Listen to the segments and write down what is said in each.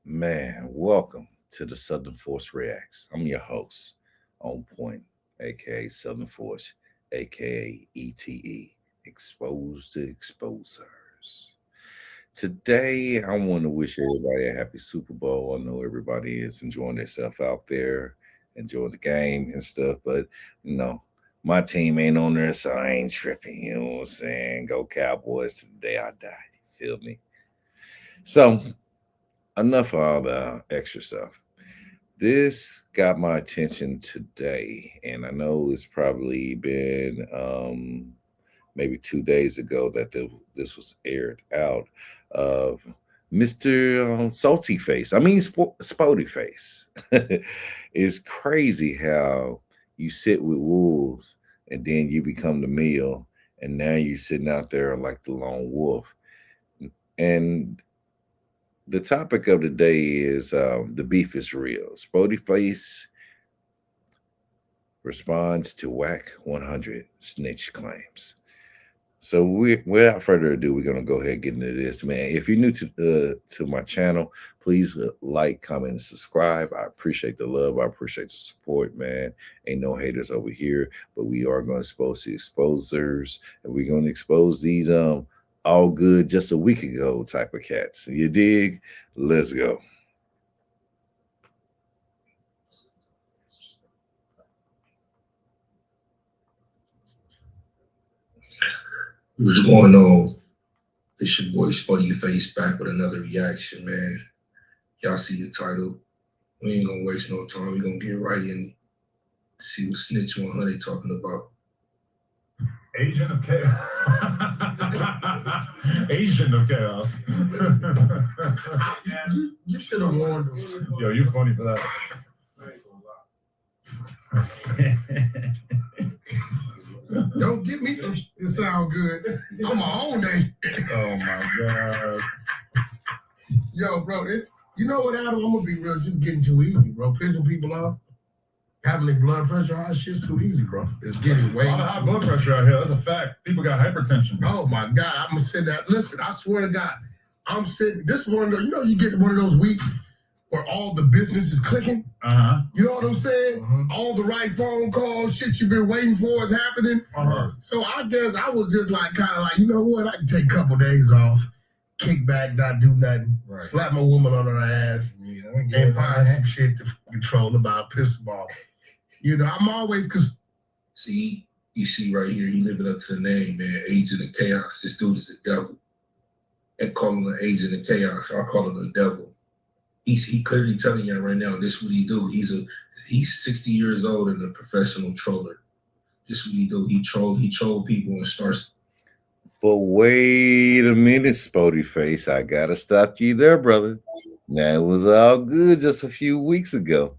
Man, welcome to the Southern Force Reacts. I'm your host, On Point, aka Southern Force, aka ETE, Exposed to Exposers. Today, I want to wish everybody a happy Super Bowl. I know everybody is enjoying themselves out there, enjoying the game and stuff, but you know, my team ain't on there, so I ain't tripping. You know what I'm saying? Go Cowboys to the day I die. You feel me? So, enough of all the extra stuff. This got my attention today, and I know it's probably been maybe 2 days ago that this was aired out of Mr. Salty Face. I mean, Spoety Face. It's crazy how you sit with wolves and then you become the meal, and now you're sitting out there like the lone wolf. And the topic of the day is the beef is real. Spoety Face responds to Wack 100 snitch claims. So without further ado, we're gonna go ahead and get into this, man. If you're new to my channel, please like, comment, and subscribe. I appreciate the love. I appreciate the support, man. Ain't no haters over here, but we are gonna expose the exposers, and we're gonna expose these all good just a week ago type of cats. You dig? Let's go. What's going on? It's your boy Spoety Face back with another reaction, man. Y'all see the title. We ain't gonna waste no time. We gonna get right in it. See what Snitch 100 talking about. Agent of chaos. Agent of chaos. You should have warned him. Yo, you funny for that. Don't give me some shit that sound good. I'ma own that shit. Oh my god. Yo, bro, you know what, Adam? I'm gonna be real, just getting too easy, bro. Pissing people off. Having their blood pressure, all that shit's too easy, bro. It's getting way. A lot of high blood pressure out here. That's a fact. People got hypertension. Oh my God, I'm gonna sit that. Listen, I swear to God, I'm sitting. This one, you get one of those weeks where all the business is clicking. You know what I'm saying? All the right phone calls, shit you've been waiting for is happening. So I guess I was just like, kind of like, you know what? I can take a couple days off, kick back, not do nothing, slap my woman on her ass, and find some shit to control about, piss them off. You know, I'm always see, you see right here, he living up to the name, man. Agent of Chaos. This dude is the devil. And call him an agent of chaos. I call him the devil. He clearly telling you right now, this is what he do. He's 60 years old and a professional troller. This is what he do. He troll people and starts. But wait a minute, Spoety Face. I gotta stop you there, brother. Now it was all good just a few weeks ago.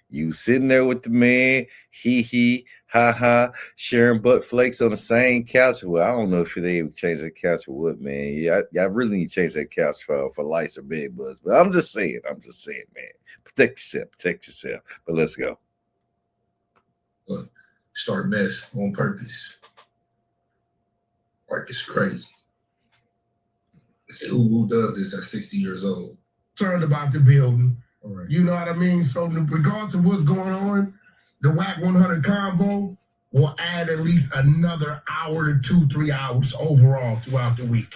You sitting there with the man, hee, ha, sharing butt flakes on the same couch. Well, I don't know if they even changed that couch or what, man. Yeah, y'all really need to change that couch for lice or bed bugs. But I'm just saying, man. Protect yourself. But let's go. Start mess on purpose. Like it's crazy. Who does this at 60 years old? Concerned about the building. Right. You know what I mean? So regardless of what's going on, the Wack 100 convo will add at least another hour to 2-3 hours overall throughout the week.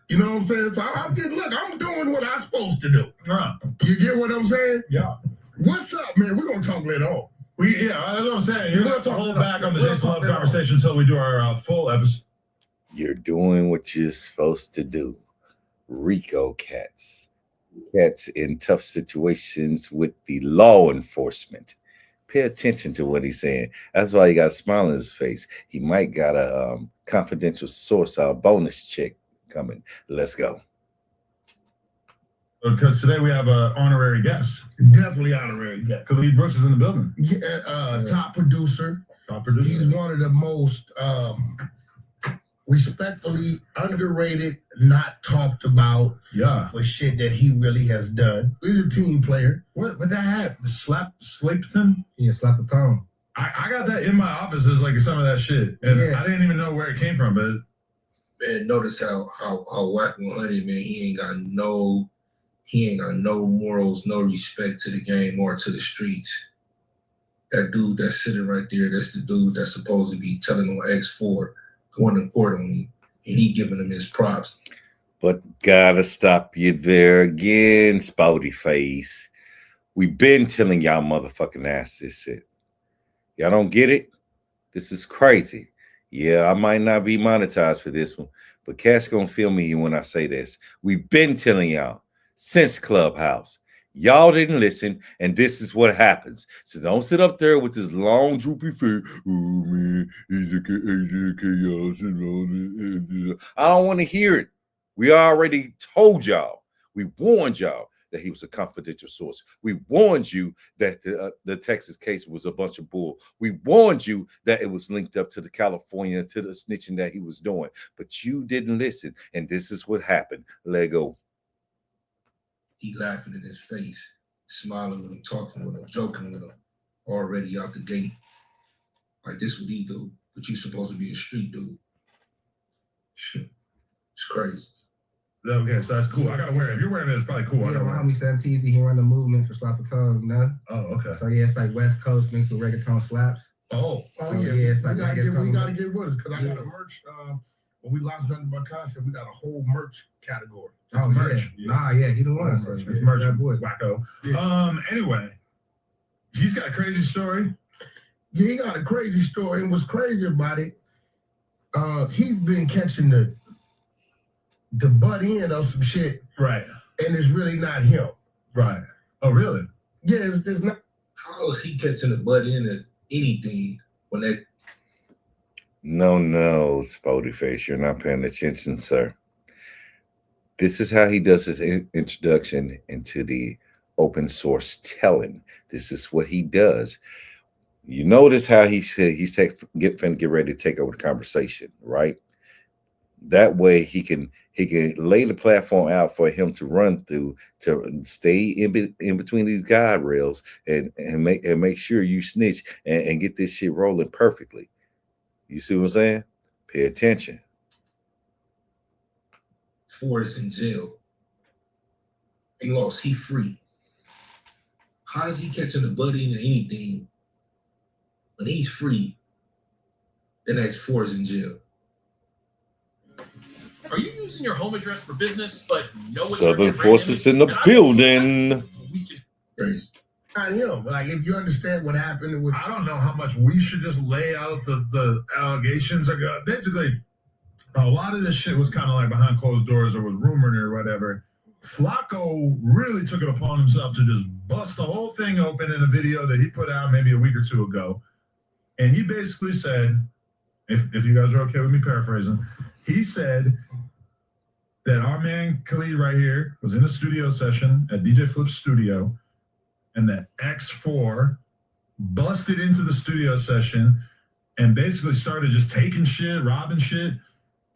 You know what I'm saying? So I'm doing what I'm supposed to do. You get what I'm saying? Yeah. What's up, man? We're going to talk later on. That's what I'm saying. You're going to hold back on the Jason Love conversation until we do our full episode. You're doing what you're supposed to do. Rico cats in tough situations with the law enforcement. Pay attention to what he's saying. That's why he got a smile on his face. He might got a confidential source, a bonus check coming. Let's go. Because today we have an honorary guest. Definitely honorary guest. Khalid Brooks is in the building. Yeah, top producer. He's one of the most respectfully underrated, not talked about for shit that he really has done. He's a team player. What that have? The Slapton? Yeah, slap a tongue. I got that in my office as like some of that shit. And I didn't even know where it came from, but man, notice how Wack 100, man, he ain't got no he ain't got no morals, no respect to the game or to the streets. That dude that's sitting right there, that's the dude that's supposed to be telling on X4, going to court on him, and he giving him his props. But gotta stop you there again, Spoety Face. We been telling y'all motherfucking ass this shit. Y'all don't get it? This is crazy. Yeah, I might not be monetized for this one, but Cash gonna feel me when I say this. We've been telling y'all since Clubhouse. Y'all didn't listen, and this is what happens. So don't sit up there with this long, droopy face. Oh, man, he's a chaos. I don't want to hear it. We already told y'all. We warned y'all that he was a confidential source. We warned you that the Texas case was a bunch of bull. We warned you that it was linked up to the California, to the snitching that he was doing. But you didn't listen, and this is what happened. Let go. He laughing in his face, smiling with him, talking with him, joking with him, already out the gate. Like, this what he do, but you supposed to be a street dude. It's crazy. Okay, so that's cool. I gotta wear it. If you're wearing it, it's probably cool. Yeah, my homie said it's easy. He run the movement for Slap a Tongue, you know? Oh, okay. So yeah, it's like West Coast mixed with reggaeton slaps. Oh, Oh, So, yeah. yeah, it's like we gotta get with us because I got a merch. When we launched Nothing But Content, we got a whole merch category. Oh, merch. yeah. Nah, yeah, he the one. So, It's yeah, merch, that boy. wacko. Yeah. Anyway, he's got a crazy story. Yeah, he got a crazy story. And what's crazy about it, he's been catching the butt end of some shit, Right. and it's really not him. Right. Oh, really? Yeah, it's not. How is he catching the butt end of anything when that? No, Spoety Face, you're not paying attention, sir. This is how he does his introduction into the open source telling. This is what he does. You notice how he's finna get ready to take over the conversation, right? That way he can lay the platform out for him to run through, to stay in between these guide rails and make sure you snitch and get this shit rolling perfectly. You see what I'm saying? Pay attention. Ford is in jail. He lost. He free. How is he catching the butt end of anything when he's free? The next Ford is in jail. Are you using your home address for business, but no one's Southern Forces in the building. Crazy. Not him. Like, if you understand what happened with, I don't know how much we should just lay out the allegations. Basically, a lot of this shit was kind of like behind closed doors or was rumored or whatever. Flacco really took it upon himself to just bust the whole thing open in a video that he put out maybe a week or two ago. And he basically said, if you guys are okay with me paraphrasing, he said that our man Khalid right here was in a studio session at DJ Flip's studio, and that X4 busted into the studio session and basically started just taking shit, robbing shit.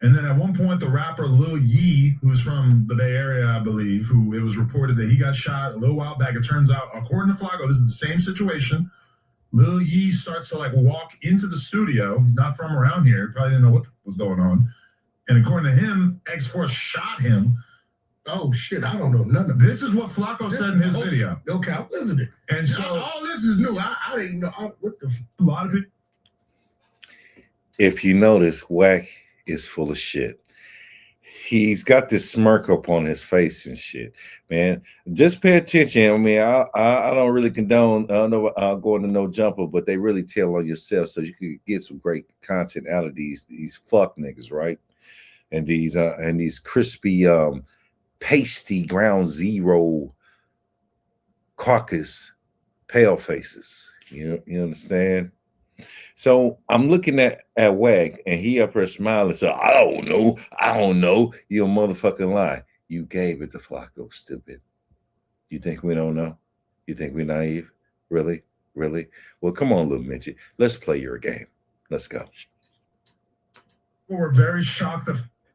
And then at one point, the rapper Lil Yee, who's from the Bay Area, I believe, who it was reported that he got shot a little while back. It turns out, according to Flacco, this is the same situation. Lil Yee starts to like walk into the studio. He's not from around here. Probably didn't know what was going on. And according to him, X4 shot him. oh shit, I don't know none of This is what Flacco said in his video. Okay, I'm listening. And so all this is new. I didn't know. What the? a lot of people. If you notice, Wack is full of shit. He's got this smirk up on his face and shit, man. Just pay attention. I mean, I don't really condone going to no jumper, but they really tell on yourself so you could get some great content out of these fuck niggas, right? And these crispy pasty ground zero caucus pale faces. You understand? So I'm looking at Wack, and he up here smiling. So I don't know. You a motherfucking lie. You gave it to Flacco, stupid. You think we don't know? You think we're naive? Really? Well, come on, little midget. Let's play your game. Let's go. People were very shocked.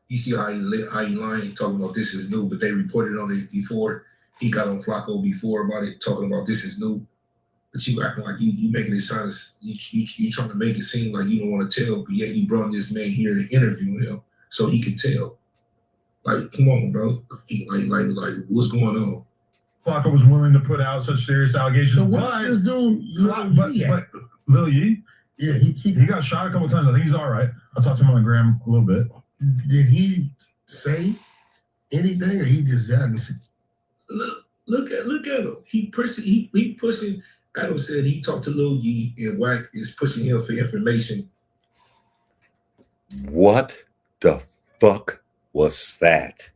You see how he lying, talking about this is new, but they reported on it before. He got on Flacco before about it, talking about this is new. But you acting like you making it sound you trying to make it seem like you don't want to tell, but yet you brought this man here to interview him so he could tell. Like, come on, bro. Like, what's going on? Flacco was willing to put out such serious allegations. So what this dude? But Lil Yee, yeah, he got shot a couple times. I think he's all right. I talked to him on the gram a little bit. Did he say anything, or he just hadn't? Look at him. He pushing. Adam said he talked to Lil Yee, and Wack is pushing him for information. What the fuck was that?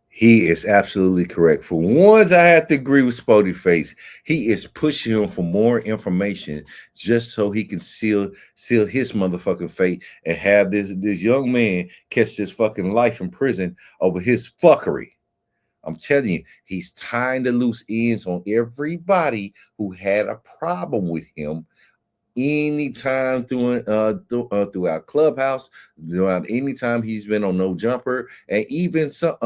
He is absolutely correct. For once, I have to agree with Spoety Face. He is pushing him for more information just so he can seal his motherfucking fate and have this young man catch this fucking life in prison over his fuckery. I'm telling you, he's tying the loose ends on everybody who had a problem with him anytime throughout Clubhouse, throughout any time he's been on No Jumper, and even some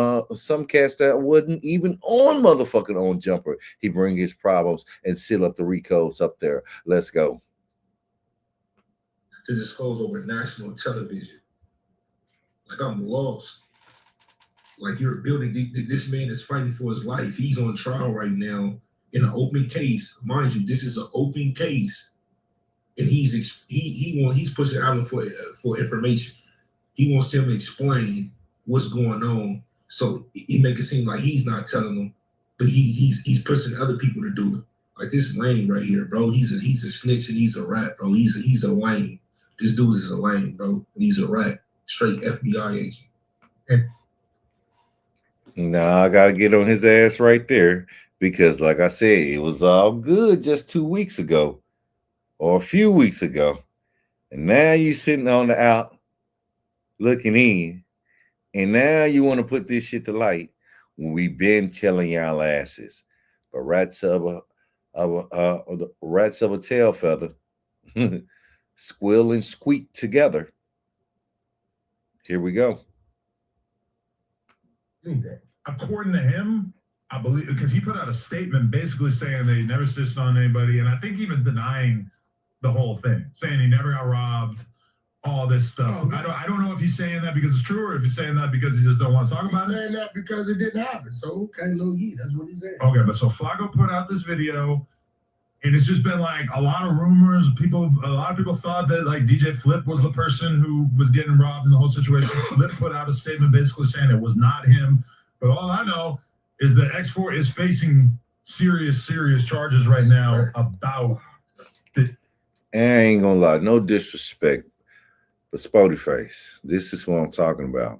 cats that wasn't even on motherfucking On Jumper, he bring his problems and seal up the Ricos up there. Let's go. To disclose over national television. Like, I'm lost. Like, you're building, this man is fighting for his life. He's on trial right now in an open case. Mind you, this is an open case. And he's pushing Allen for information. He wants him to explain what's going on. So he make it seem like he's not telling them, but he's pushing other people to do it. Like, this lame right here, bro. He's a snitch and he's a rat, bro. He's a lame. This dude is a lame, bro. And he's a rat. Straight FBI agent. Nah, I gotta get on his ass right there because, like I said, it was all good just 2 weeks ago. Or a few weeks ago, and now you sitting on the out looking in, and now you want to put this shit to light when we've been telling y'all asses. But rats of a tail feather squill and squeak together. Here we go. According to him, I believe, because he put out a statement basically saying that he never snitched on anybody, and I think even denying the whole thing, saying he never got robbed, all this stuff. Oh, I don't know if he's saying that because it's true or if he's saying that because he just don't want to talk about it. He's saying that because it didn't happen. So, okay, Lil Yee, that's what he's saying. Okay, but so Flacco put out this video, and it's just been like a lot of rumors. A lot of people thought that like DJ Flip was the person who was getting robbed in the whole situation. Flip put out a statement basically saying it was not him. But all I know is that X4 is facing serious charges right now about the. I ain't gonna lie, no disrespect, but Spoety Face, this is what I'm talking about.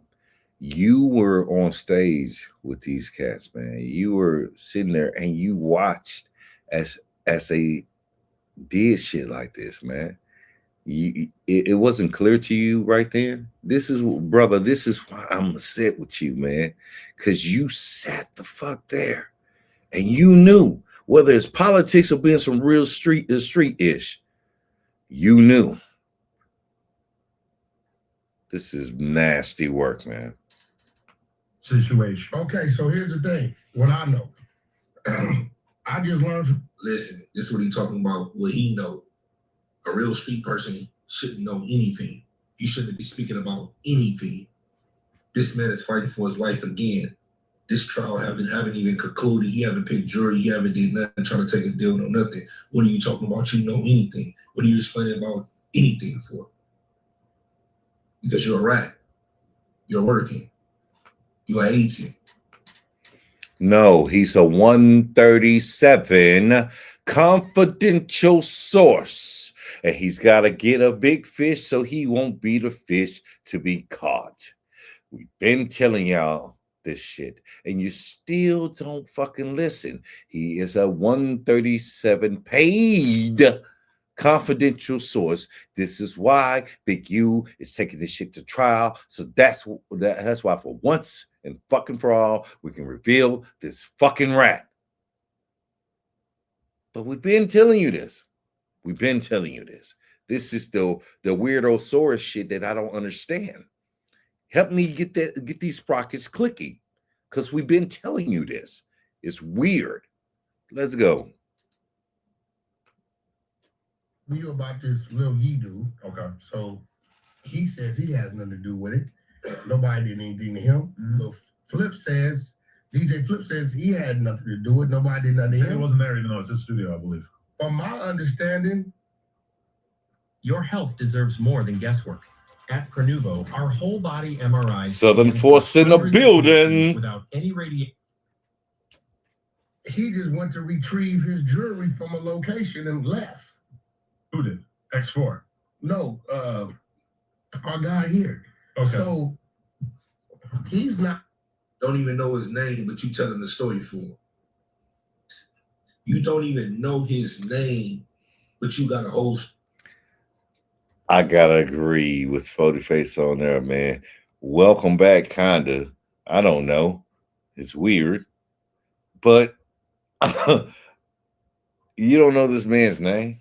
You were on stage with these cats, man. You were sitting there and you watched as they did shit like this, man. It wasn't clear to you right then. This is why I'm upset with you, man, because you sat the fuck there and you knew whether it's politics or being some real street-ish. You knew. This is nasty work, man. Situation. Okay, so here's the thing. What I know. I just learned from... Listen, this is what he's talking about, what he know. A real street person shouldn't know anything. He shouldn't be speaking about anything. This man is fighting for his life again. This trial haven't even concluded. He haven't picked jury. He haven't did nothing, trying to take a deal, no nothing. What are you talking about? You know anything. What are you explaining about anything for? Because you're a rat. You're working. You're an agent. No, he's a 137 confidential source. And he's got to get a big fish so he won't be the fish to be caught. We've been telling y'all this shit, and you still don't fucking listen. He is a 137 paid confidential source. This is why Big U is taking this shit to trial. So that's why for once and fucking for all, we can reveal this fucking rat. But we've been telling you this. We've been telling you this. This is the weirdo Soros shit that I don't understand. Help me get these sprockets clicking, because we've been telling you this. It's weird. Let's go. We knew about this Lil Yee dude. Okay. So he says he has nothing to do with it. Nobody did anything to him. Lil Flip says DJ Flip says he had nothing to do with it. Nobody did nothing to He him. wasn't there, even though it's his studio, I believe. From my understanding, Your health deserves more than guesswork. At Prenuvo, our whole body MRI Southern Force in the building. without any radiation. he just went to retrieve his jewelry from a location and left. Who did? X4. No, our guy here. Okay. So he's not. Don't even know his name, but you telling the story for him. You don't even know his name, but you got a whole. I gotta agree with Spoety Face on there, man. Welcome back, kinda. I don't know. It's weird, but you don't know this man's name.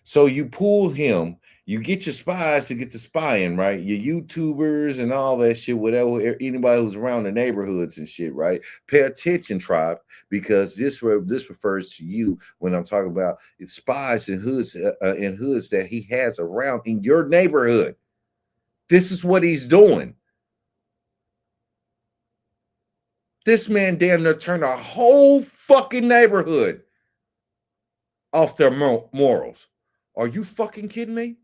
So you pull him, you get your spies to get the spying, right? Your YouTubers and all that shit, whatever, anybody who's around the neighborhoods and shit, right? Pay attention, tribe, because this refers to you when I'm talking about spies and hoods that he has around in your neighborhood. This is what he's doing. This man damn near turned a whole fucking neighborhood off their morals. Are you fucking kidding me?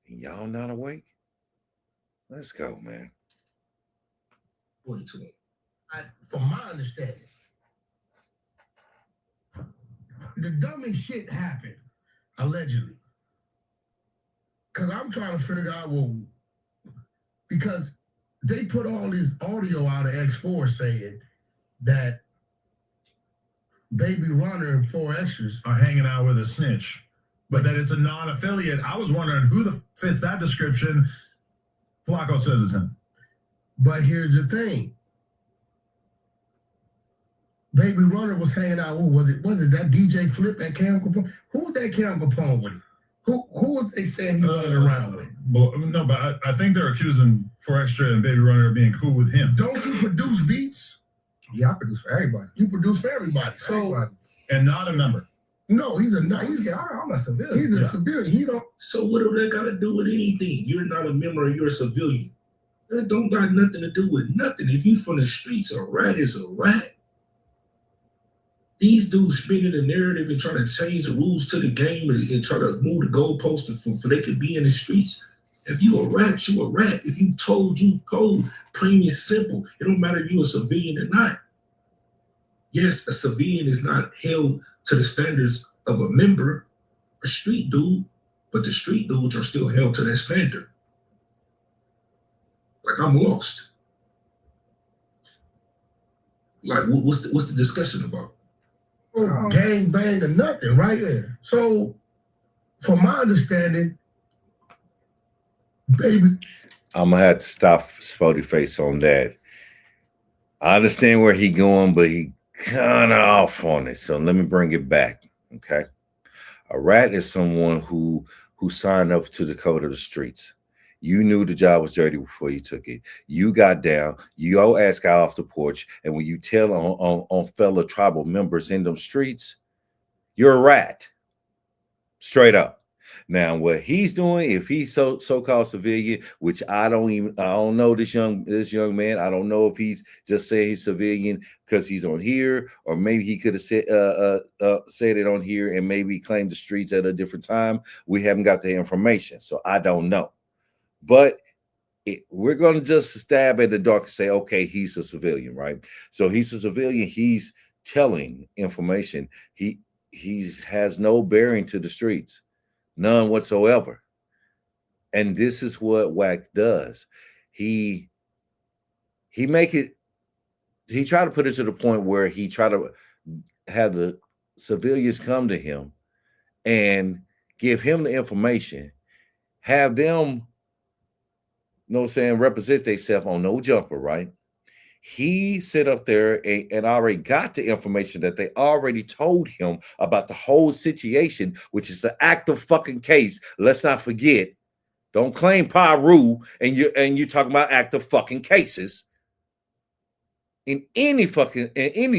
Y'all not awake? Let's go, man. Point to him. From my understanding, the dumbest shit happened, allegedly. Because I'm trying to figure out, well, because they put all this audio out of X4 saying that Baby Runner and 4 Extras are hanging out with a snitch, but that it's a non-affiliate. I was wondering who fits that description. Flacco says it's him. But here's the thing. Baby Runner was hanging out. Who was it? Was it that DJ Flip at Cam Capone? Who was that Cam Capone with him? Who was they saying he running around with? Well, no, but I think they're accusing 4 Extra and Baby Runner of being cool with him. Don't you produce beats? Yeah, I produce for everybody. You produce for everybody. So Everybody. And not a member. no, he's a I'm a civilian. He's a Yeah. civilian. He don't. So what do that got to do with anything? You're not a member, you're a civilian. That don't got nothing to do with nothing. If you from the streets, a rat is a rat. These dudes spinning the narrative and trying to change the rules to the game and try to move the goalposts for they could be in the streets. If you a rat, you a rat. If you told, you told. Plain and simple. It don't matter if you a civilian or not. Yes, a civilian is not held to the standards of a member, a street dude, but the street dudes are still held to that standard. Like, I'm lost. Like, what's the discussion about? Gang bang or nothing, right? Yeah. So, from my understanding, Baby, I'm gonna have to stop Spoety Face on that. I understand where he going, but he kind of off on it. So let me bring it back. Okay. A rat is someone who signed up to the code of the streets. You knew the job was dirty before you took it. You got down, your ass got off the porch, and when you tell on fellow tribal members in them streets, you're a rat. Straight up. Now, what he's doing, if he's so-called civilian, which I don't know this young man. I don't know if he's just saying he's civilian because he's on here, or maybe he could have said it on here and maybe claimed the streets at a different time. We haven't got the information, so I don't know. But we're going to just stab at the dark and say, okay, he's a civilian, right? So he's a civilian. He's telling information. He has no bearing to the streets. None whatsoever. And this is what Wack does. He tried to put it to the point where he tried to have the civilians come to him and give him the information, have them, represent themselves on no jumper, right? He sit up there and already got the information that they already told him about the whole situation, which is an active fucking case. Let's not forget. Don't claim Paru and you talking about active fucking cases. in any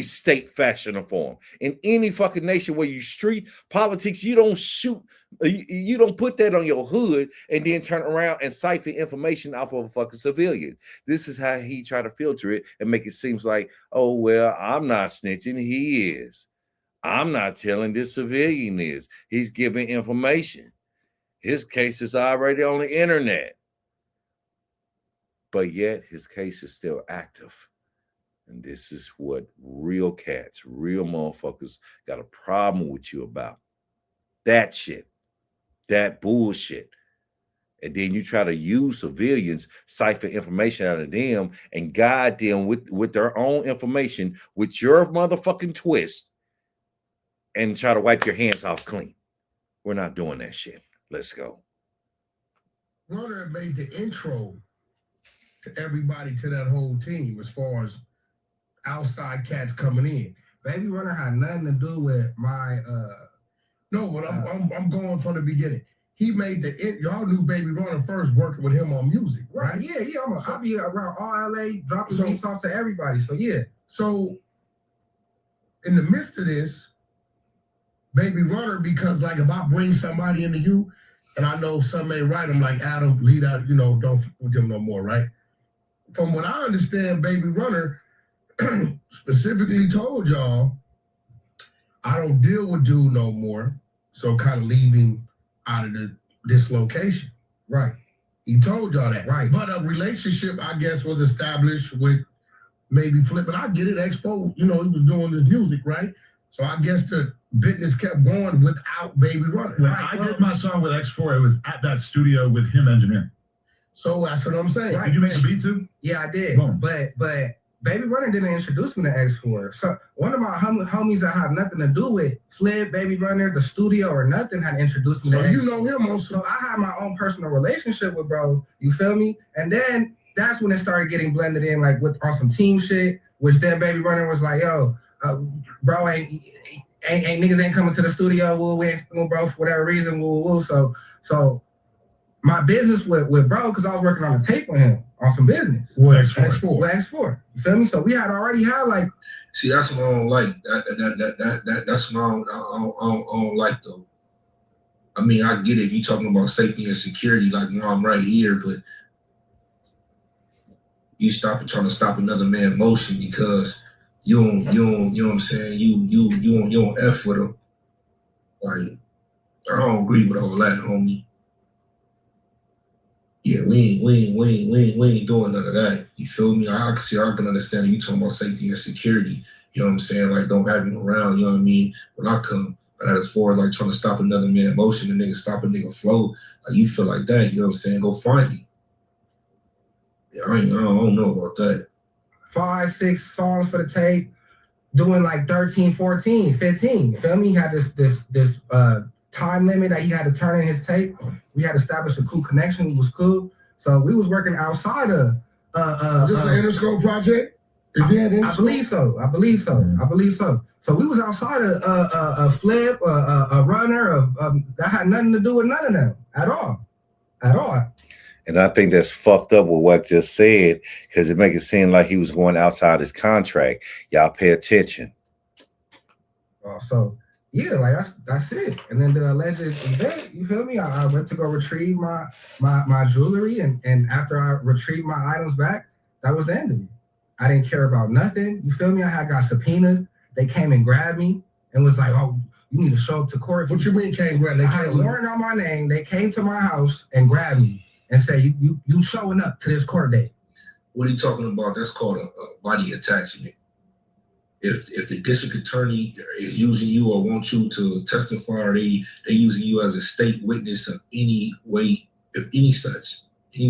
state, fashion, or form, in any fucking nation where you street politics, you don't shoot, you don't put that on your hood and then turn around and siphon information off of a fucking civilian. This is how he try to filter it and make it seem like, oh, well, I'm not snitching, he is. I'm not telling this civilian is. He's giving information. His case is already on the internet. But yet his case is still active. And this is what real cats, real motherfuckers got a problem with you about. That shit. That bullshit. And then you try to use civilians, siphon information out of them, and guide them with their own information, with your motherfucking twist, and try to wipe your hands off clean. We're not doing that shit. Let's go. Runner made the intro to everybody, to that whole team, as far as outside cats coming in. Baby Runner had nothing to do with my No, but I'm going from the beginning. He made y'all knew Baby Runner first, working with him on music, right? Yeah. I'll be around all LA, dropping beats off to everybody. So yeah. So in the midst of this, Baby Runner, because like if I bring somebody into you and I know something ain't right, I'm like, Adam, lead out, don't fuck with them no more, right? From what I understand, Baby Runner specifically told y'all, I don't deal with dude no more, so kind of leaving out of this location. Right. He told y'all that. Right. But a relationship, I guess, was established with maybe Flip. And I get it, Expo, he was doing this music, right? So I guess the business kept going without Baby Runner. When right? I did my song with X4, it was at that studio with him engineering. So that's what I'm saying. Right. Did you make a beat too? Yeah, I did. Boom. But Baby Runner didn't introduce me to X4. So one of my homies that have nothing to do with Flip, Baby Runner, the studio, or nothing had introduced me to So X4. you know him also. So I had my own personal relationship with bro. You feel me? And then that's when it started getting blended in, like on some team shit. Which then Baby Runner was like, "Yo, bro, ain't niggas ain't coming to the studio. We ain't bro for whatever reason. So my business with bro, because I was working on a tape with him on some business. With X4. With X4. You feel me? So we had already had like. See, that's what I don't like. That's what I don't like though. I mean, I get it if you talking about safety and security, like I'm right here, but you trying to stop another man's motion because you don't, you know what I'm saying? You don't F with him. Like, I don't agree with all that, homie. Yeah, we ain't doing none of that. You feel me? I can understand you talking about safety and security. You know what I'm saying? Like, don't have him around, you know what I mean? When I come, but as far as like trying to stop another man's motion, and nigga stop a nigga flow, like you feel like that, you know what I'm saying? Go find him. Yeah, I don't know about that. 5, 6 songs for the tape, doing like 13, 14, 15. You feel me? He had this time limit that he had to turn in his tape. We had established a cool connection. It was cool. So we was working outside of this an Interscope project? I believe so. So we was outside of a Flip, a Runner, that had nothing to do with none of them at all. And I think that's fucked up with what just said, because it make it seem like he was going outside his contract. Y'all pay attention. So yeah, like that's it. And then the alleged event, you feel me? I went to go retrieve my jewelry, and after I retrieved my items back, that was the end of it. I didn't care about nothing. You feel me? I had got subpoenaed. They came and grabbed me and was like, "Oh, you need to show up to court." What you mean came grab? They I had warrant on my name. They came to my house and grabbed me and said, "You showing up to this court date." What are you talking about? That's called a body attachment. If the district attorney is using you or wants you to testify, or they using you as a state witness of any way, any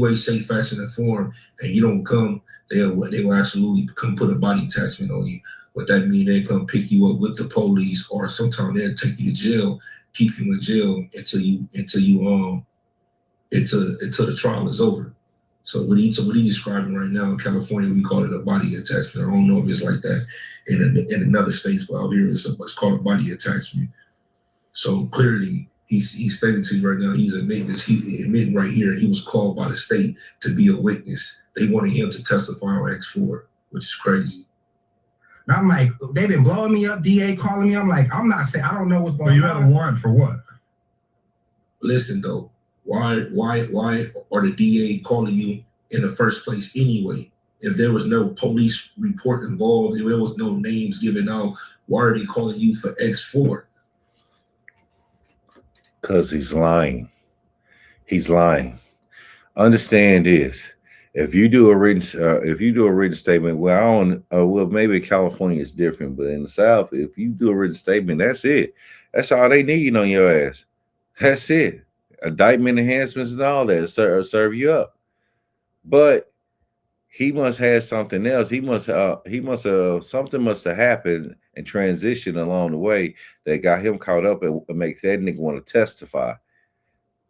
way, shape, fashion, and form, and you don't come, they will absolutely come put a body attachment on you. What that mean? They come pick you up with the police, or sometimes they'll take you to jail, keep you in jail until the trial is over. So what he describing right now in California, we call it a body attachment. I don't know if it's like that in another states, but out here it's called a body attachment. So clearly he's stating to you right now, he's admitting right here he was called by the state to be a witness. They wanted him to testify on X4, which is crazy. And I'm like, they've been blowing me up, DA calling me. I'm like, I'm not saying, I don't know what's going on. But you had a warrant for what? Listen though, why are the DA calling you in the first place anyway? If there was no police report involved, if there was no names given out, why are they calling you for X4? Because he's lying. He's lying. Understand this. If you do a written statement, well, maybe California is different, but in the South, if you do a written statement, that's it. That's all they need on your ass. That's it. Indictment enhancements and all that serve you up. But he must have something else. Something must have happened and transition along the way that got him caught up and make that nigga want to testify.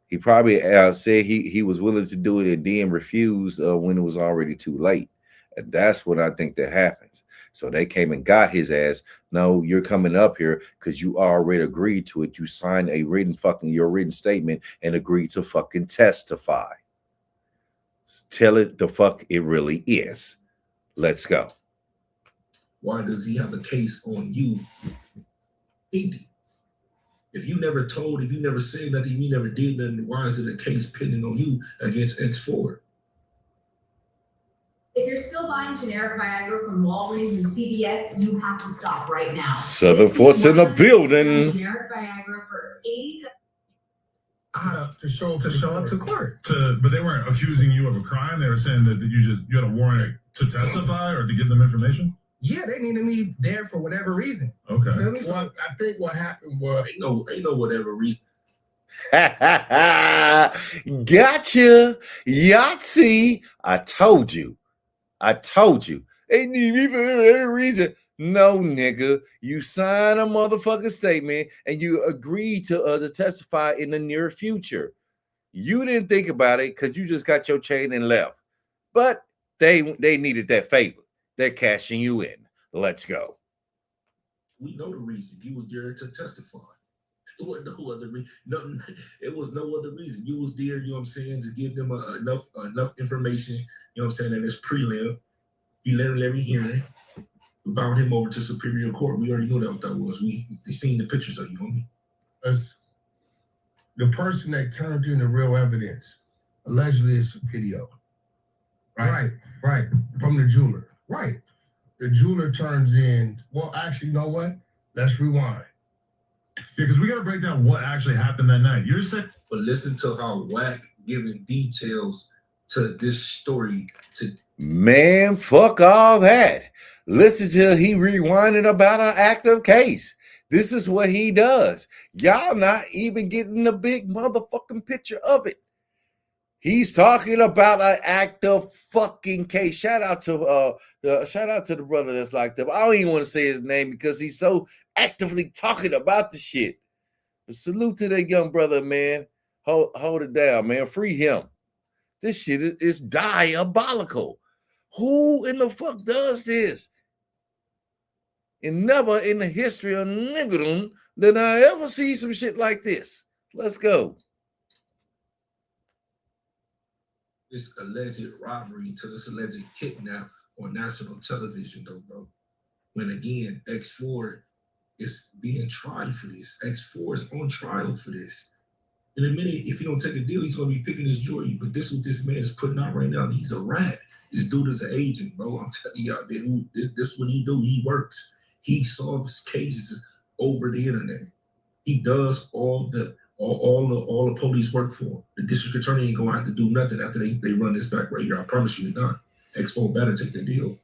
He probably said he was willing to do it and then refused when it was already too late. And that's what I think that happens. So they came and got his ass. No, you're coming up here because you already agreed to it. You signed your written statement and agreed to fucking testify. Tell it the fuck it really is. Let's go. Why does he have a case on you? If you never told, if you never said nothing, you never did nothing, why is it a case pending on you against X4? If you're still buying generic Viagra from Walgreens and CVS, you have to stop right now. Southern Force in the building. Generic Viagra for 87. To show up to court. But they weren't accusing you of a crime. They were saying that you had a warrant to testify or to give them information. Yeah, they needed me there for whatever reason. Okay. You feel me? Well, I think what happened was Ain't no whatever reason. Gotcha. Yahtzee. I told you. Ain't even any reason. No, nigga. You sign a motherfucking statement and you agree to testify in the near future. You didn't think about it because you just got your chain and left. But they needed that favor. They're cashing you in. Let's go. We know the reason. You was there to testify. It was no other reason. Nothing. It was no other reason. You was there, you know what I'm saying, to give them enough information, you know what I'm saying, and it's prelim. You let hearing. We bound him over to Superior Court. We already knew what that was. They seen the pictures of you, homie. as the person that turned in the real evidence allegedly is video. Right. From the jeweler. Right. The jeweler turns in, well, actually, you know what? Let's rewind. Yeah, because we got to break down what actually happened that night. You're saying, but listen to how Wack giving details to this story. Man, fuck all that. Listen till he rewinded about an active case. This is what he does. Y'all not even getting the big motherfucking picture of it. He's talking about an active fucking case. Shout out to the brother that's locked up. I don't even want to say his name because he's so actively talking about the shit. But salute to that young brother, man. Hold it down, man. Free him. This shit is diabolical. Who in the fuck does this? And never in the history of niggerdom did I ever see some shit like this. Let's go. This alleged robbery to this alleged kidnap on national television, though, bro. When again, X4 is being tried for this. X4 is on trial for this. In a minute, if he don't take a deal, he's gonna be picking his jury. But this is what this man is putting out right now. He's a rat. This dude is an agent, bro. I'm telling you out there, this is what he do. He works. He solves cases over the internet. He does all the police work for him. The district attorney ain't gonna have to do nothing after they run this back right here. I promise you, they're not. X4 better take the deal.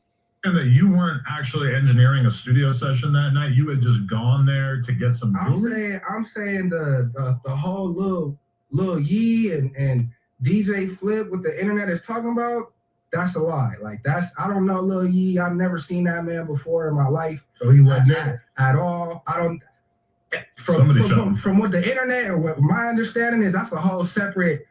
and that you weren't actually engineering a studio session that night. You had just gone there to get some jewelry. I'm saying the whole Lil Yee and DJ Flip what the internet is talking about. That's a lie. Like I don't know Lil Yee. I've never seen that man before in my life. So he wasn't there at all. I don't. From what the internet or what my understanding is, that's a whole separate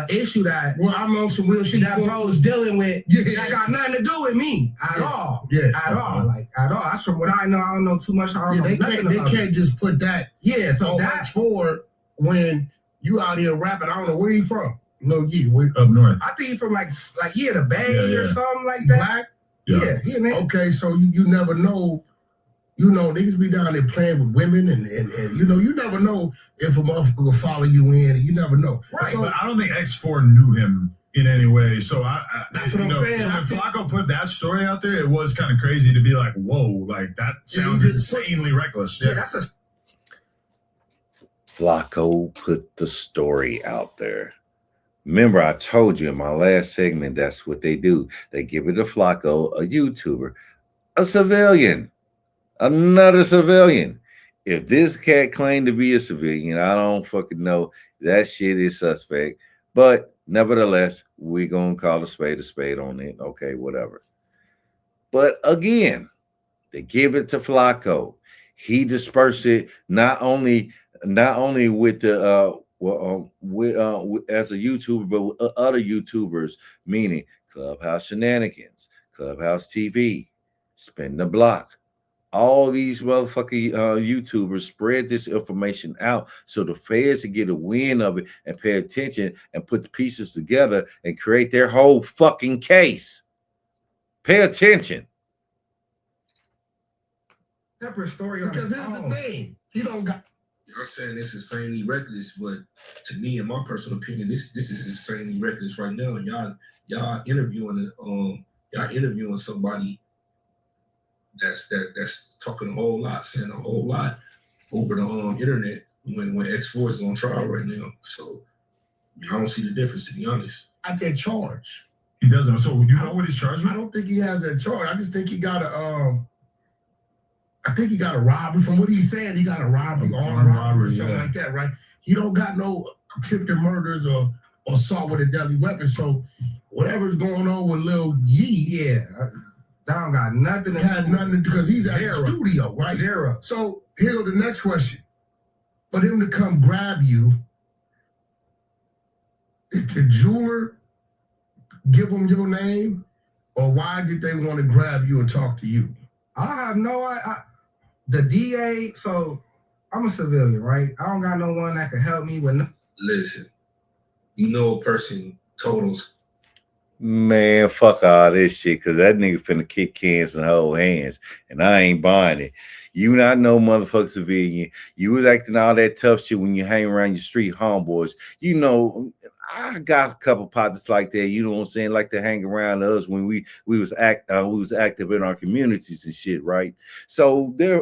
issue that. Well, I know some real shit that bro's dealing with. That got nothing to do with me at all. Yeah, at all. Like at all. That's from what I know. I don't know too much. I don't know nothing they can't just put that. Yeah. So that's for when you out here rapping. I don't know where you from. No, up north. I think he's from like the Bay or something like that. Black. Yeah, man. Okay, so you never know. You know, niggas be down there playing with women, and you know, you never know if a motherfucker will follow you in, and you never know. Right, So, but I don't think X4 knew him in any way. So that's what I'm saying. So when Flacco put that story out there, it was kind of crazy to be like, whoa, like that sounds insanely reckless. Yeah, that's a Flacco put the story out there. Remember, I told you in my last segment, that's what they do. They give it to Flacco, a YouTuber, a civilian, another civilian. If this cat claimed to be a civilian, I don't fucking know. That shit is suspect. But nevertheless, we're going to call a spade on it. Okay, whatever. But again, they give it to Flacco. He dispersed it not only with the as a YouTuber, but with other YouTubers, meaning Clubhouse Shenanigans, Clubhouse TV, Spin the Block. All these motherfucking YouTubers spread this information out so the feds can get a wind of it and pay attention and put the pieces together and create their whole fucking case. Pay attention. separate story on because his here's own. the thing, he don't got. I'm saying this is insanely reckless, but to me, in my personal opinion, this is insanely reckless right now. Y'all interviewing somebody that's talking a whole lot, saying a whole lot over the internet when X4 is on trial right now. So I don't see the difference, to be honest. At that charge. He doesn't. So you know what he's charged with? I don't think he has that charge. I just think he got a I think he got a robbery. From what he's saying, he got a robbery, armed robbery, something like that, right? He don't got no attempted murders or assault with a deadly weapon. So whatever's going on with Lil Yee, that don't got nothing to had nothing to, because he's at the studio, right? Zero. So here's the next question. For him to come grab you, did the jeweler give him your name? Or why did they want to grab you and talk to you? I have no idea. The DA, so I'm a civilian, right? I don't got no one that can help me with no. Listen, you know a person told us. Man, fuck all this shit, because that nigga finna kick cans and hold hands, and I ain't buying it. You not no motherfucker civilian. You was acting all that tough shit when you hang around your street homeboys. You know, I got a couple partners like that, you know what I'm saying, like to hang around us when we was active in our communities and shit, right? So they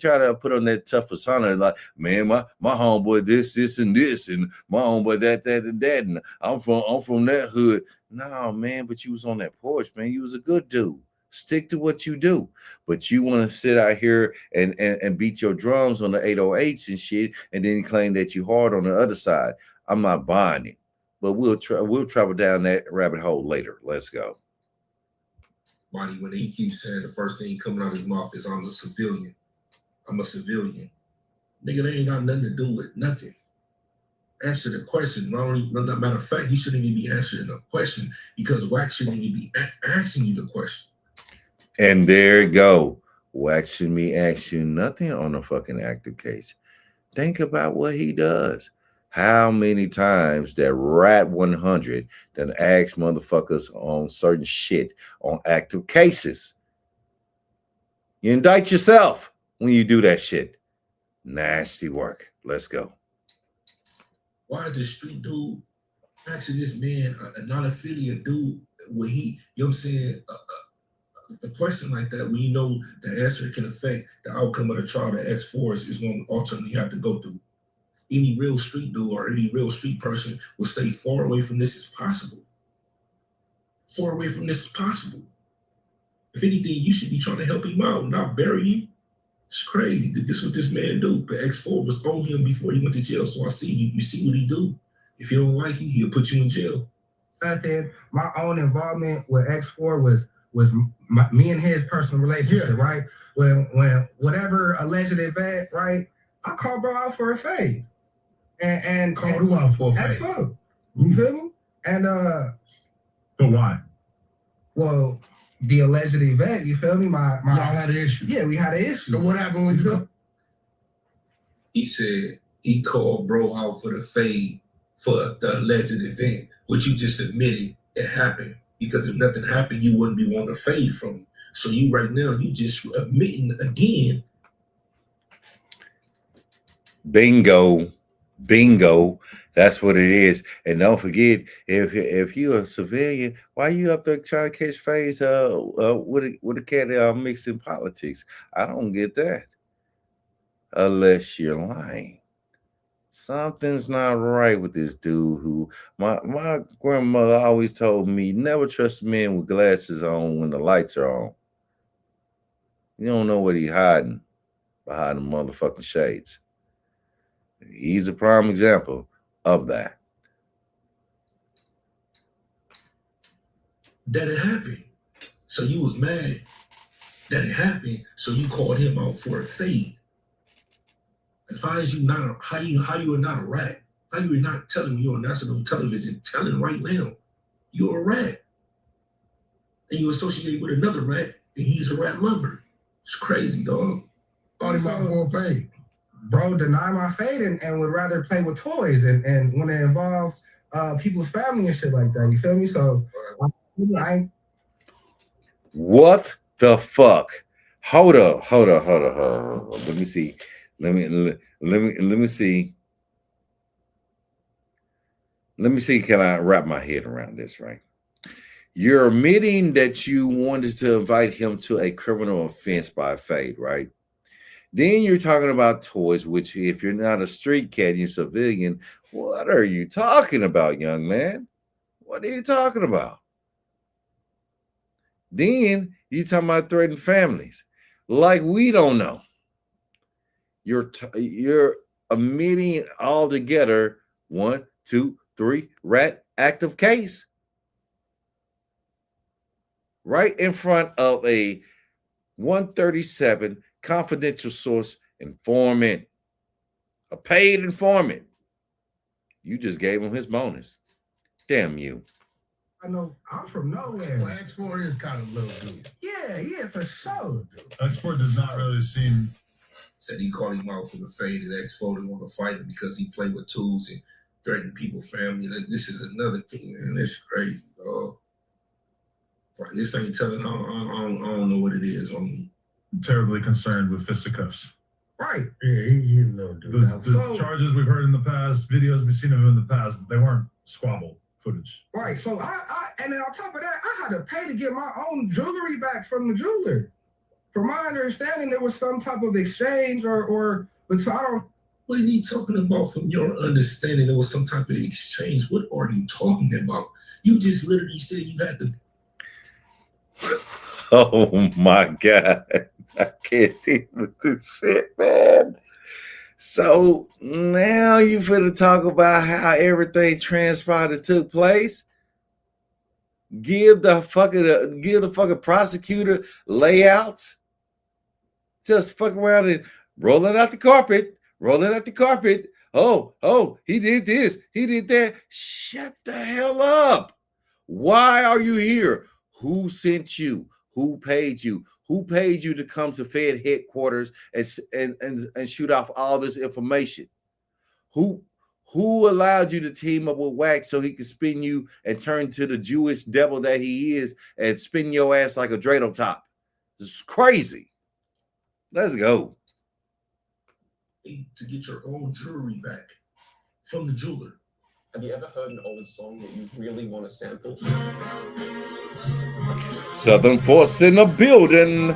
try to put on that tough persona, like, man, my homeboy this and this, and my homeboy that and that, and I'm from that hood. No, man, but you was on that porch, man. You was a good dude. Stick to what you do. But you want to sit out here and beat your drums on the 808s and shit, and then claim that you hard on the other side. I'm not buying it. But we'll travel down that rabbit hole later. Let's go. Monty, when he keeps saying the first thing coming out of his mouth is, I'm a civilian. I'm a civilian. Nigga, they ain't got nothing to do with nothing. Answer the question. Matter of fact, you shouldn't even be answering the question, because Wack shouldn't even be asking you the question. And there you go. Wack shouldn't be asking nothing on a fucking active case. Think about what he does. How many times that Rat 100 that asks motherfuckers on certain shit on active cases? You indict yourself when you do that shit. Nasty work. Let's go. Why is the street dude asking this man, a non-affiliate dude, when he, you know what I'm saying, a question like that, when you know the answer can affect the outcome of the trial that X4 is going to ultimately have to go through? Any real street dude or any real street person will stay far away from this as possible. Far away from this as possible. If anything, you should be trying to help him out, not bury him. It's crazy. This is what this man do. But X4 was on him before he went to jail. So I see you see what he do. If you don't like it, he'll put you in jail. Nothing. My own involvement with X4 was me and his personal relationship, right? When whatever alleged event, right? I called bro out for a fade. And called who out for a fade? X4. You feel me? And but why? Well, the alleged event, you feel me? Y'all had an issue. Yeah, we had an issue. So what happened when you feel? He said he called bro out for the fade for the alleged event, which you just admitted it happened. Because if nothing happened, you wouldn't be wanting to fade from him. So you right now, you just admitting again. Bingo. That's what it is. And don't forget, if you're a civilian, why you up there trying to catch phase with a cat mixing politics? I don't get that. Unless you're lying. Something's not right with this dude who my grandmother always told me never trust men with glasses on when the lights are on. You don't know what he's hiding behind the motherfucking shades. He's a prime example of that. That it happened. So you was mad that it happened. So you called him out for a fade. How is you not how you are not a rat? How you are not telling me you're on national television, telling right now you're a rat, and you associate with another rat, and he's a rat lover. It's crazy, dog. Thought he out for a fade. Bro, deny my fade and would rather play with toys and when it involves people's family and shit like that. You feel me? So I what the fuck? Hold up. Let me see. Let me see. Let me see. Can I wrap my head around this, right? You're admitting that you wanted to invite him to a criminal offense by fade, right? Then you're talking about toys, which if you're not a street cat, you're civilian. What are you talking about, young man? What are you talking about? Then you're talking about threatening families. Like we don't know. You're admitting all together 1, 2, 3 rat active case right in front of a 137 confidential source informant, a paid informant. You just gave him his bonus. Damn you. I know I'm from nowhere. Well, X4 is kind of little dude. Yeah, for sure. X4 does not really seem. Said he called him out for the fade, and X4 didn't want to fight him because he played with tools and threatened people's family. Like, this is another thing, man. That's crazy, dog. Like, this ain't telling. I don't know what it is on me. Terribly concerned with fisticuffs. Right. Yeah, he's a little dude. The charges we've heard in the past, videos we've seen of him in the past, they weren't squabble footage. Right. So I and then on top of that, I had to pay to get my own jewelry back from the jeweler. From my understanding, there was some type of exchange but so I don't. What are you talking about? From your understanding, there was some type of exchange. What are you talking about? You just literally said you had to. Oh my God. I can't deal with this shit, man. So now you finna talk about how everything transpired and took place. Give the fucking prosecutor layouts. Just fuck around and rolling out the carpet. Oh, he did this, he did that. Shut the hell up. Why are you here? Who sent you? Who paid you? Who paid you to come to Fed headquarters and shoot off all this information? Who allowed you to team up with Wack so he could spin you and turn to the Jewish devil that he is and spin your ass like a dreidel top? This is crazy. Let's go. To get your own jewelry back from the jeweler. Have you ever heard an old song that you really want to sample? Southern Force in the building.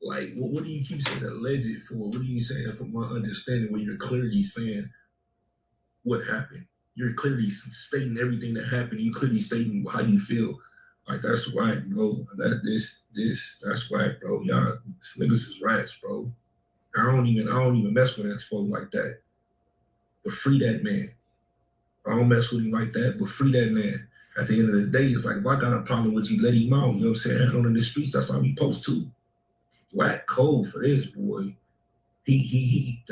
Like, what do you keep saying alleged for? What are you saying from my understanding when you're clearly saying what happened? You're clearly stating everything that happened. You clearly stating how you feel. Like, that's whack, bro. That's whack, bro. Y'all, niggas is rats, bro. I don't even mess with X4 like that. But free that man. I don't mess with him like that, but free that man. At the end of the day, it's like, if I got a problem with you, let him out. You know what I'm saying? Handling in the streets, that's how we supposed to. Whack cold for this boy. He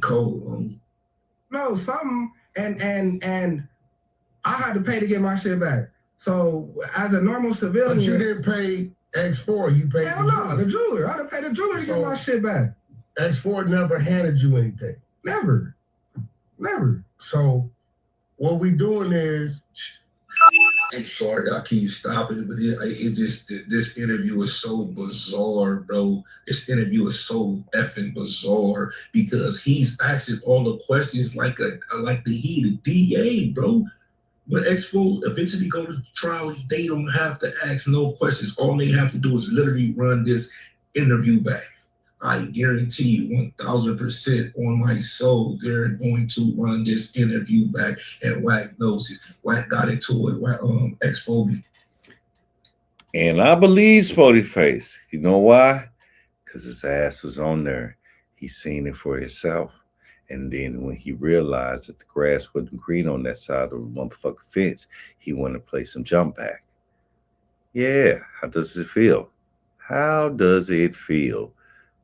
cold on me. No, something and I had to pay to get my shit back. So as a normal civilian, but you didn't pay X4. You paid the jeweler. I had to pay the jeweler to get my shit back. X4 never handed you anything. Never. So what we doing is. I'm sorry, I keep stopping it, but it just, this interview is so bizarre, bro. This interview is so effing bizarre because he's asking all the questions like the DA, bro. When X4 eventually go to trial, they don't have to ask no questions. All they have to do is literally run this interview back. I guarantee you 1000% on my soul, they're going to run this interview back, and Wack knows it. Wack got into it with X4. And I believe Spoety Face. You know why? Because his ass was on there. He seen it for himself. And then when he realized that the grass wasn't green on that side of the motherfucking fence, he wanted to play some jump back. Yeah, how does it feel? How does it feel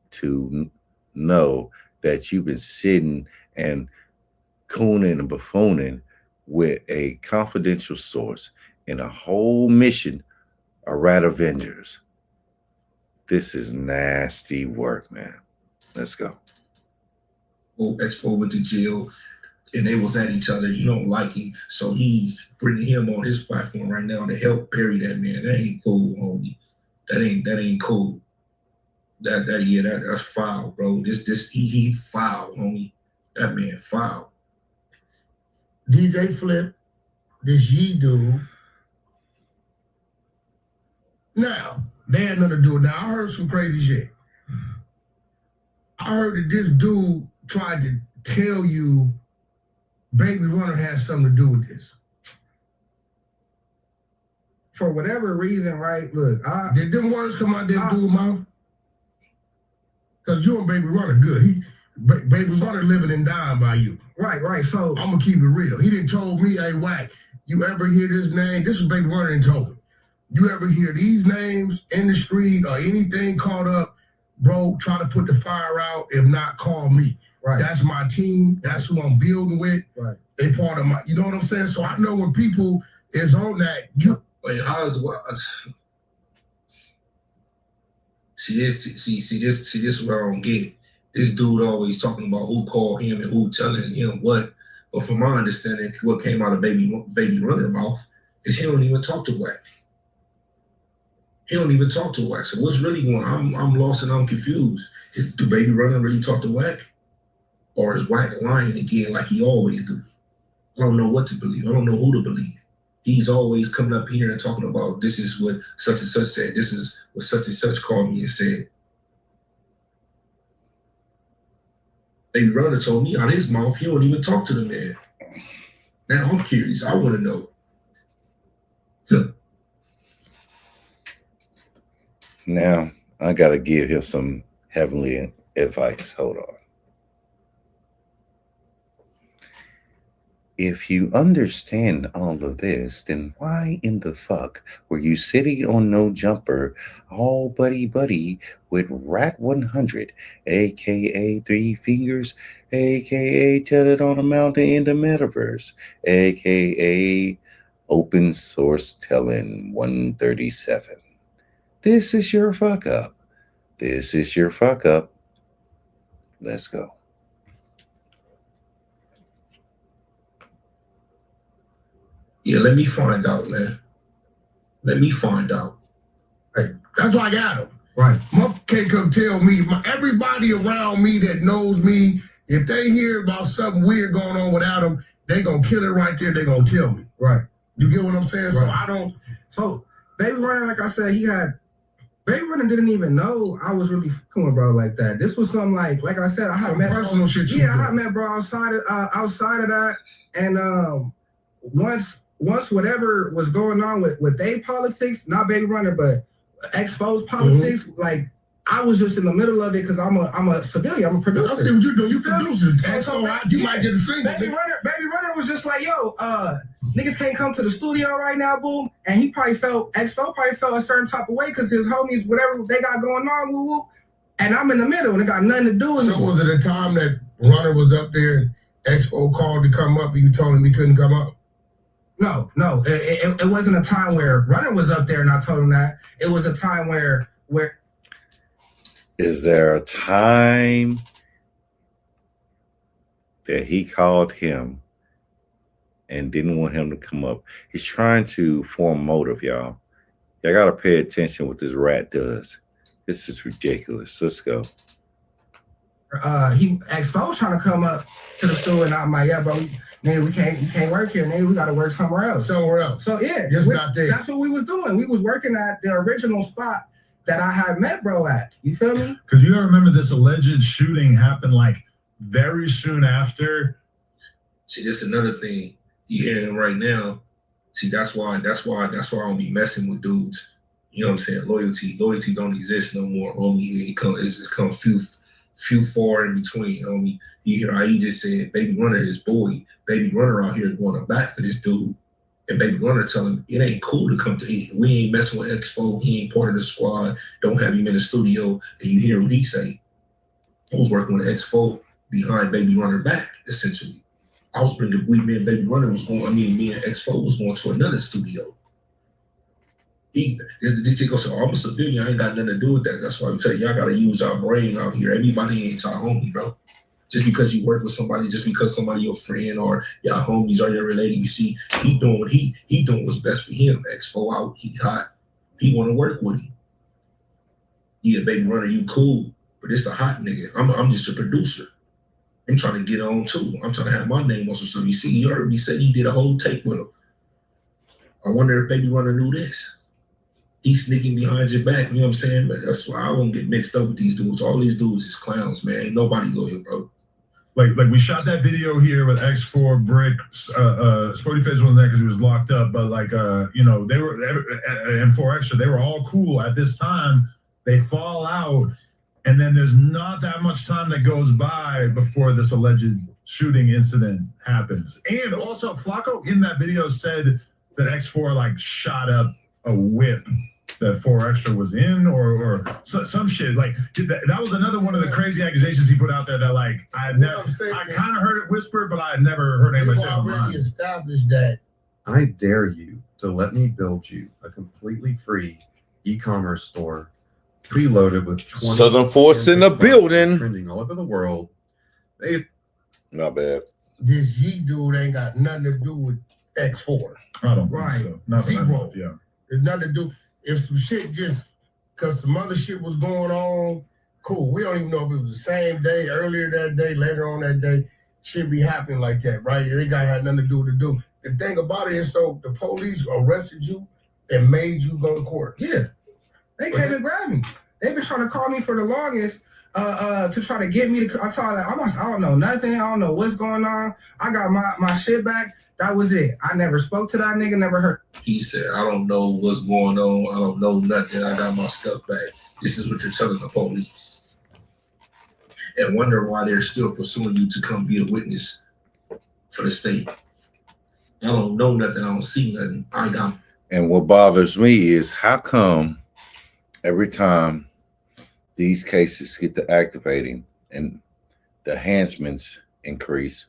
to know that you've been sitting and cooning and buffooning with a confidential source in a whole mission of Rat Avengers? This is nasty work, man. Let's go. X4 went to jail and they was at each other. He don't like him, so he's bringing him on his platform right now to help bury that man. That ain't cool, homie. That ain't cool. That's foul, bro. He foul, homie. That man foul. DJ Flip, this Yee dude. Now, they had nothing to do with it. Now, I heard some crazy shit. I heard that this dude tried to tell you Baby Runner had something to do with this. For whatever reason, right? Look, did them words come out there dude's mouth? Because you and Baby Runner good. Baby Runner living and dying by you. Right. So I'm gonna keep it real. He didn't told me, hey Wack, you ever hear this name? This is Baby Runner and told me. You ever hear these names in the street or anything caught up, bro, try to put the fire out. If not, call me. Right. That's my team. That's who I'm building with. Right. They part of my, you know what I'm saying? So I know when people is on that, you. Wait, how is what? See this is what I don't get. This dude always talking about who called him and who telling him what. But from my understanding, what came out of Baby Runner's mouth is he don't even talk to Wack. He don't even talk to Wack. So what's really going on? I'm lost and I'm confused. Do Baby Runner really talk to Wack? Or is Wack lying again like he always do? I don't know what to believe. I don't know who to believe. He's always coming up here and talking about this is what such and such said. This is what such and such called me and said. Baby Runner told me out of his mouth, he don't even talk to the man. Now I'm curious. I want to know. Now, I got to give him some heavenly advice. Hold on. If you understand all of this, then why in the fuck were you sitting on no jumper all buddy with Rat 100, aka Three Fingers, aka Tell It on a Mountain in the Metaverse, aka Open Source Telling 137? This is your fuck up. This is your fuck up. Let's go. Yeah, let me find out, man. Let me find out. Hey, that's like Adam. right. Motherfucker can't come tell me. Everybody around me that knows me, if they hear about something weird going on with Adam, they gonna kill it right there. They gonna tell me. Right. You get what I'm saying? Right. So I don't. So Baby Runner, like I said, Baby Runner didn't even know I was really fucking with bro like that. This was some like I said, I had met personal shit. Yeah, I had met bro outside of that, and once whatever was going on with they politics, not Baby Runner, but X4's politics, like I was just in the middle of it because I'm a civilian, I'm a producer. I see what you're doing. You producing. So You might get a single. Baby Runner was just like, yo, niggas can't come to the studio right now, boom. And he probably felt, X4 probably felt a certain type of way because his homies, whatever they got going on, woo woo. And I'm in the middle and it got nothing to do with So was it a time that Runner was up there and X4 called to come up and you told him he couldn't come up? No. It wasn't a time where Runner was up there and I told him that. It was a time where Is there a time that he called him and didn't want him to come up. He's trying to form motive, y'all. Y'all gotta pay attention what this rat does. This is ridiculous. Let's go. He X4 trying to come up to the store, and I'm like, yeah, bro, nigga, we can't work here, nigga. We gotta work somewhere else. So yeah, Just not there. That's what we was doing. We was working at the original spot that I had met bro at. You feel me? Because you gotta remember this alleged shooting happened like very soon after. See, this is another thing you hearing right now. See, that's why I don't be messing with dudes. You know what I'm saying? Loyalty don't exist no more, homie. It's come few far in between, homie. You hear how he just said, Baby Runner is boy. Baby Runner out here going to bat for this dude. And Baby Runner tell him, it ain't cool to come to eat. We ain't messing with X4. He ain't part of the squad. Don't have him in the studio. And you hear what he say. I was working with X4 behind Baby Runner back, essentially. I was bringing me and Baby Runner was going, me and X4 was going to another studio. They go, so I'm a civilian, I ain't got nothing to do with that. That's why I'm telling you, y'all gotta use our brain out here. Everybody ain't y'all homie, bro. Just because you work with somebody, just because somebody your friend or y'all homies or your related, you see, he doing what he doing what's best for him. X4 out, he hot. He wanna work with him. Yeah, Baby Runner, you cool, but it's a hot nigga. I'm just a producer. I'm trying to get on too. I'm trying to have my name on some stuff. You see, you heard me say he did a whole tape with him. I wonder if Baby Runner knew this. He's sneaking behind your back, you know what I'm saying? But that's why I won't get mixed up with these dudes. All these dudes is clowns, man. Ain't nobody loyal, bro. Like we shot that video here with X4, Brick, Spoety Face wasn't there because he was locked up, but like you know, they were and 4 Extra, they were all cool at this time. They fall out, and then there's not that much time that goes by before this alleged shooting incident happens. And also, Flacco in that video said that X4 like shot up a whip that 4 Extra was in, or some shit. Like that was another one of the crazy accusations he put out there that like I kind of heard it whispered, but I had never heard anybody say it online. Already established that. I dare you to let me build you a completely free e-commerce store preloaded with 20 Southern Force in the building, trending all over the world. Not bad. This G dude ain't got nothing to do with X4. I don't think so. Not Zero. Yeah. There's nothing to do. If some shit just, because some other shit was going on, cool. We don't even know if it was the same day, earlier that day, later on that day. Shit be happening like that, right? They gotta have nothing to do with it. The thing about it is, so the police arrested you and made you go to court. Yeah. They came and grabbed me. They've been trying to call me for the longest to try to get me to. I told them, I don't know nothing. I don't know what's going on. I got my shit back. That was it. I never spoke to that nigga, never heard. He said, I don't know what's going on. I don't know nothing. I got my stuff back. This is what you're telling the police. And wonder why they're still pursuing you to come be a witness for the state. I don't know nothing. I don't see nothing. I got. And what bothers me is how come every time these cases get to activating and the enhancements increase,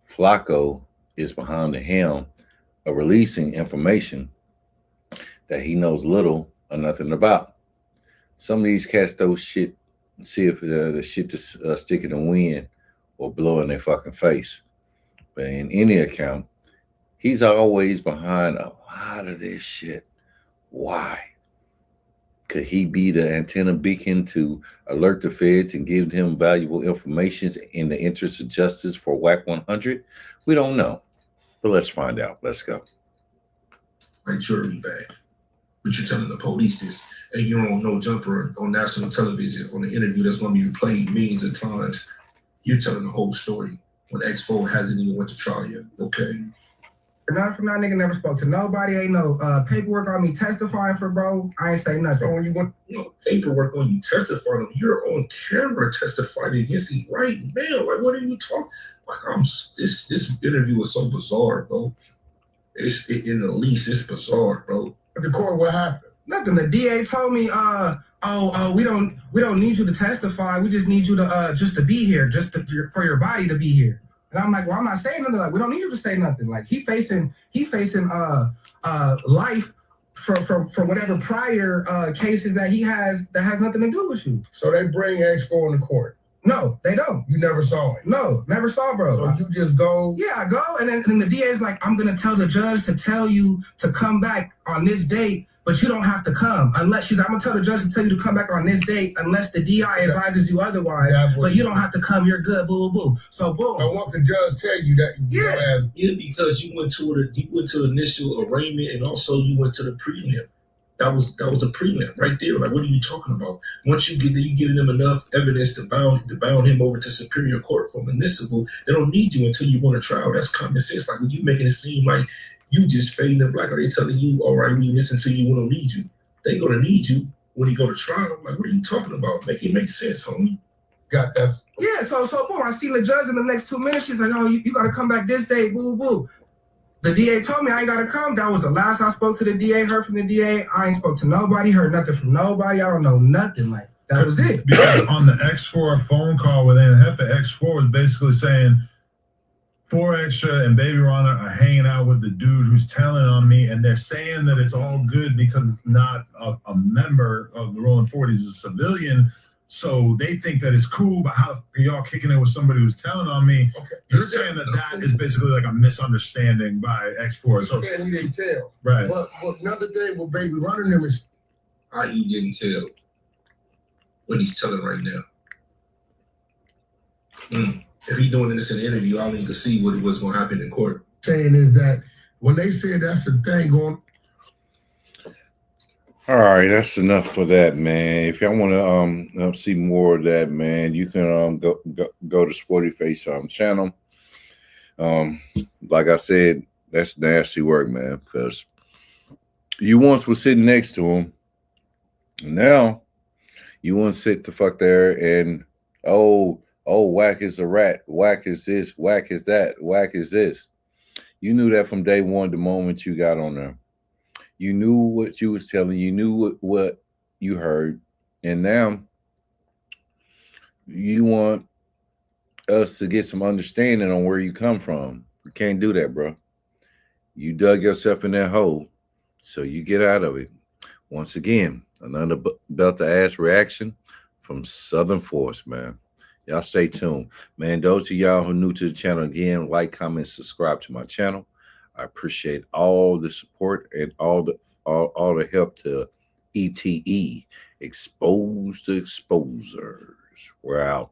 Flacco is behind the helm of releasing information that he knows little or nothing about. Some of these cats throw shit, see if the shit to stick in the wind or blow in their fucking face. But in any account, he's always behind a lot of this shit. Why? Could he be the antenna beacon to alert the feds and give him valuable information in the interest of justice for Wack 100? We don't know. But let's find out. Let's go. Like jury bag. But you're telling the police this, and you're on No Jumper on national television on an interview that's going to be replayed millions of times. You're telling the whole story when X4 hasn't even went to trial yet. Okay. Not from that nigga, never spoke to nobody. Ain't no paperwork on me testifying for bro. I ain't say nothing. So when you want paperwork on you testifying, you're on camera testifying against him right now. Like, what are you talking? Like, this interview was so bizarre, bro. In the least, it's bizarre, bro. At the court, what happened? Nothing. The DA told me, we don't need you to testify. We just need you to just to be here, for your body to be here. And I'm like, well, I'm not saying nothing. Like, we don't need you to say nothing. Like, he facing life for whatever prior cases that he has that has nothing to do with you. So they bring X4 in the court. No, they don't. You never saw it. No, never saw, bro. So you just go. Yeah, I go, and then the DA is like, I'm gonna tell the judge to tell you to come back on this date, but you don't have to come unless she's. I'm gonna tell the judge to tell you to come back on this date unless the DI advises you otherwise. But you don't have to come. You're good. Boo, boo, boo. So boom. But once the judge tell you that, yeah, because you went to initial arraignment and also you went to the prelim. That was the prelim right there. Like, what are you talking about? Once you giving them enough evidence to bound him over to superior court for municipal, they don't need you until you want a trial. That's common sense. Like, when you making it seem like you just fading the black, are they telling you, all right, we listen to you, we don't need you. They gonna need you when you go to trial. Like, what are you talking about? Make it make sense, homie. Got that? Yeah, so boom, I seen the judge in the next 2 minutes. She's like, oh, you gotta come back this day, boo, boo. The DA told me I ain't gotta come. That was the last I spoke to the DA, heard from the DA. I ain't spoke to nobody, heard nothing from nobody. I don't know nothing. Like, that was it. Because on the X4 phone call with Jefe, X4 was basically saying 4 Extra and Baby Rana are hanging out with the dude who's telling on me, and they're saying that it's all good because it's not a member of the Rolling 40s, it's a civilian. So they think that it's cool, but how are y'all kicking it with somebody who's telling on me? Okay. You're saying that is basically like a misunderstanding by X4. So He didn't tell. right. But another thing with Baby running them is He didn't tell what he's telling right now. If he's doing this in an interview, I need to see what's going to happen in court. saying is that when they said that's the thing going. All right, that's enough for that, man. If y'all want to see more of that, man, you can go to Spoety Face channel. Like I said, that's nasty work, man, because you once was sitting next to him. Now you want to sit the fuck there and oh, Wack is a rat. Wack is this. Wack is that. Wack is this. You knew that from day one, the moment you got on there. You knew what you was telling. You knew what you heard. And now you want us to get some understanding on where you come from. You can't do that, bro. You dug yourself in that hole, so you get out of it. Once again, another belt-to-ass reaction from Southern Force, man. Y'all stay tuned. Man, those of y'all who are new to the channel, again, like, comment, subscribe to my channel. I appreciate all the support and all the help to ETE, Exposed to Exposers. We're out.